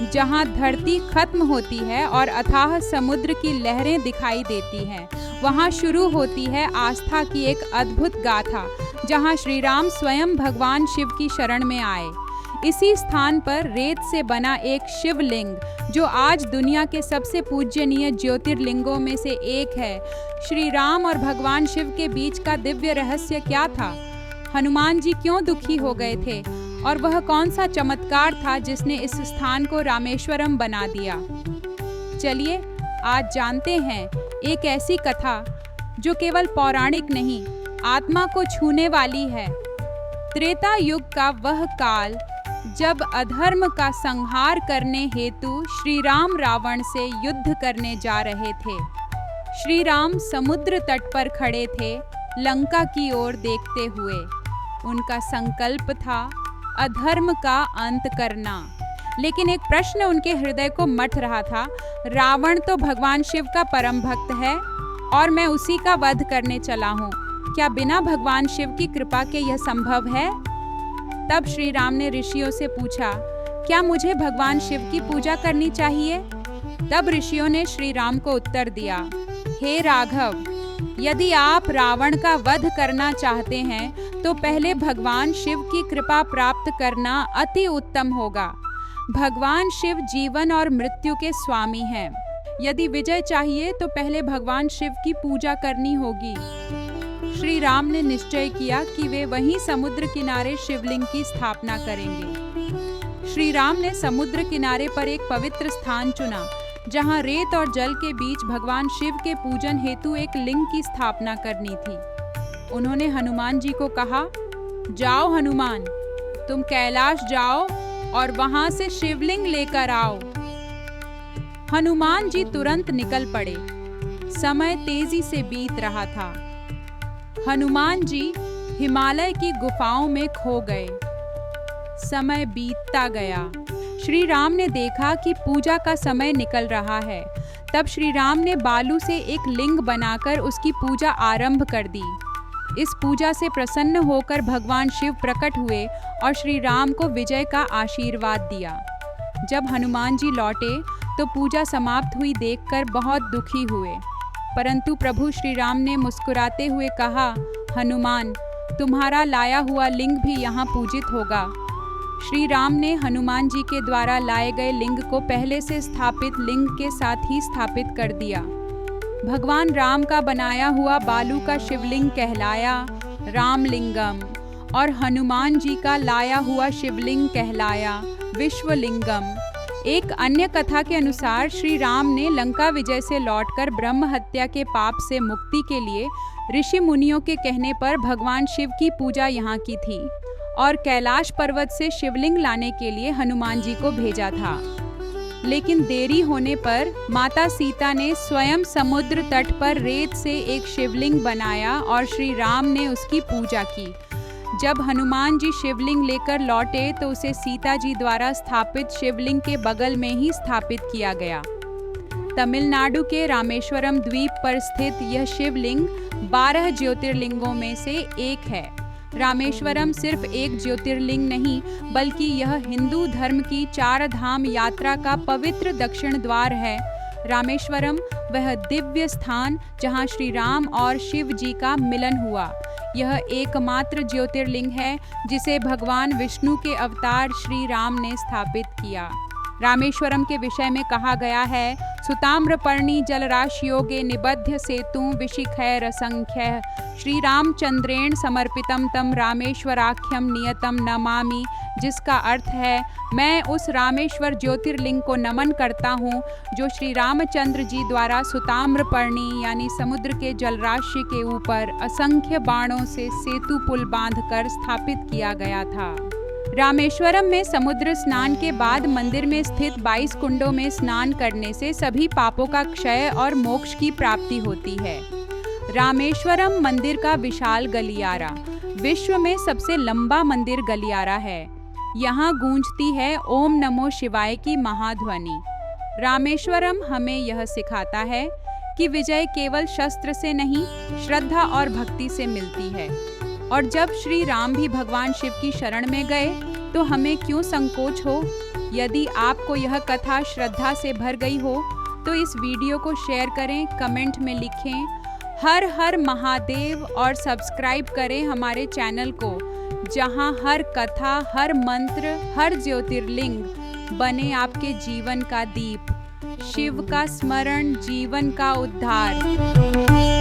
जहाँ धरती खत्म होती है और अथाह समुद्र की लहरें दिखाई देती हैं, वहाँ शुरू होती है आस्था की एक अद्भुत गाथा, जहाँ श्री राम स्वयं भगवान शिव की शरण में आए। इसी स्थान पर रेत से बना एक शिवलिंग, जो आज दुनिया के सबसे पूज्यनीय ज्योतिर्लिंगों में से एक है। श्री राम और भगवान शिव के बीच का दिव्य रहस्य क्या था? हनुमान जी क्यों दुखी हो गए थे? और वह कौन सा चमत्कार था जिसने इस स्थान को रामेश्वरम बना दिया? चलिए आज जानते हैं एक ऐसी कथा जो केवल पौराणिक नहीं, आत्मा को छूने वाली है। त्रेता युग का वह काल जब अधर्म का संहार करने हेतु श्री राम रावण से युद्ध करने जा रहे थे। श्री राम समुद्र तट पर खड़े थे, लंका की ओर देखते हुए। उनका संकल्प था अधर्म का अंत करना। लेकिन एक प्रश्न उनके हृदय को मथ रहा था, रावण तो भगवान शिव का परम भक्त है और मैं उसी का वध करने चला हूँ। क्या बिना भगवान शिव की कृपा के यह संभव है? तब श्री राम ने ऋषियों से पूछा, क्या मुझे भगवान शिव की पूजा करनी चाहिए? तब ऋषियों ने श्री राम को उत्तर दिया, हे राघव, यदि आप रावण का वध करना चाहते हैं तो पहले भगवान शिव की कृपा प्राप्त करना अति उत्तम होगा। भगवान शिव जीवन और मृत्यु के स्वामी हैं। यदि विजय चाहिए तो पहले भगवान शिव की पूजा करनी होगी। श्री राम ने निश्चय किया कि वे वहीं समुद्र किनारे शिवलिंग की स्थापना करेंगे। श्री राम ने समुद्र किनारे पर एक पवित्र स्थान चुना, जहां रेत और जल के बीच भगवान शिव के पूजन हेतु एक लिंग की स्थापना करनी थी। उन्होंने हनुमान जी को कहा, जाओ हनुमान, तुम कैलाश जाओ और वहां से शिवलिंग लेकर आओ। हनुमान जी तुरंत निकल पड़े। समय तेजी से बीत रहा था। हनुमान जी हिमालय की गुफाओं में खो गए। समय बीतता गया। श्री राम ने देखा कि पूजा का समय निकल रहा है। तब श्री राम ने बालू से एक लिंग बनाकर उसकी पूजा आरंभ कर दी। इस पूजा से प्रसन्न होकर भगवान शिव प्रकट हुए और श्री राम को विजय का आशीर्वाद दिया। जब हनुमान जी लौटे तो पूजा समाप्त हुई देखकर बहुत दुखी हुए, परंतु प्रभु श्री राम ने मुस्कुराते हुए कहा, हनुमान, तुम्हारा लाया हुआ लिंग भी यहाँ पूजित होगा। श्री राम ने हनुमान जी के द्वारा लाए गए लिंग को पहले से स्थापित लिंग के साथ ही स्थापित कर दिया। भगवान राम का बनाया हुआ बालू का शिवलिंग कहलाया रामलिंगम और हनुमान जी का लाया हुआ शिवलिंग कहलाया विश्वलिंगम। एक अन्य कथा के अनुसार श्री राम ने लंका विजय से लौटकर ब्रह्म हत्या के पाप से मुक्ति के लिए ऋषि मुनियों के कहने पर भगवान शिव की पूजा यहाँ की थी और कैलाश पर्वत से शिवलिंग लाने के लिए हनुमान जी को भेजा था। लेकिन देरी होने पर माता सीता ने स्वयं समुद्र तट पर रेत से एक शिवलिंग बनाया और श्री राम ने उसकी पूजा की। जब हनुमान जी शिवलिंग लेकर लौटे तो उसे सीता जी द्वारा स्थापित शिवलिंग के बगल में ही स्थापित किया गया। तमिलनाडु के रामेश्वरम द्वीप पर स्थित यह शिवलिंग 12 ज्योतिर्लिंगों में से एक है। रामेश्वरम सिर्फ एक ज्योतिर्लिंग नहीं, बल्कि यह हिंदू धर्म की 4 धाम यात्रा का पवित्र दक्षिण द्वार है। रामेश्वरम वह दिव्य स्थान जहां श्री राम और शिव जी का मिलन हुआ। यह एकमात्र ज्योतिर्लिंग है जिसे भगवान विष्णु के अवतार श्री राम ने स्थापित किया। रामेश्वरम के विषय में कहा गया है, सुताम्रपर्णी जलराशयोगे निबध्य सेतु विशिखैर असंख्य श्री रामचंद्रेण समर्पितम तम रामेश्वराख्यम नियतम नमामि, जिसका अर्थ है, मैं उस रामेश्वर ज्योतिर्लिंग को नमन करता हूँ जो श्री रामचंद्र जी द्वारा सुताम्रपर्णी यानी समुद्र के जलराशि के ऊपर असंख्य बाणों से सेतु पुल बांधकर स्थापित किया गया था। रामेश्वरम में समुद्र स्नान के बाद मंदिर में स्थित 22 कुंडों में स्नान करने से सभी पापों का क्षय और मोक्ष की प्राप्ति होती है। रामेश्वरम मंदिर का विशाल गलियारा विश्व में सबसे लंबा मंदिर गलियारा है। यहाँ गूंजती है ओम नमो शिवाय की महाध्वनि। रामेश्वरम हमें यह सिखाता है कि विजय केवल शस्त्र से नहीं, श्रद्धा और भक्ति से मिलती है। और जब श्री राम भी भगवान शिव की शरण में गए तो हमें क्यों संकोच हो। यदि आपको यह कथा श्रद्धा से भर गई हो तो इस वीडियो को शेयर करें, कमेंट में लिखें हर हर महादेव और सब्सक्राइब करें हमारे चैनल को, जहां हर कथा, हर मंत्र, हर ज्योतिर्लिंग बने आपके जीवन का दीप। शिव का स्मरण, जीवन का उद्धार।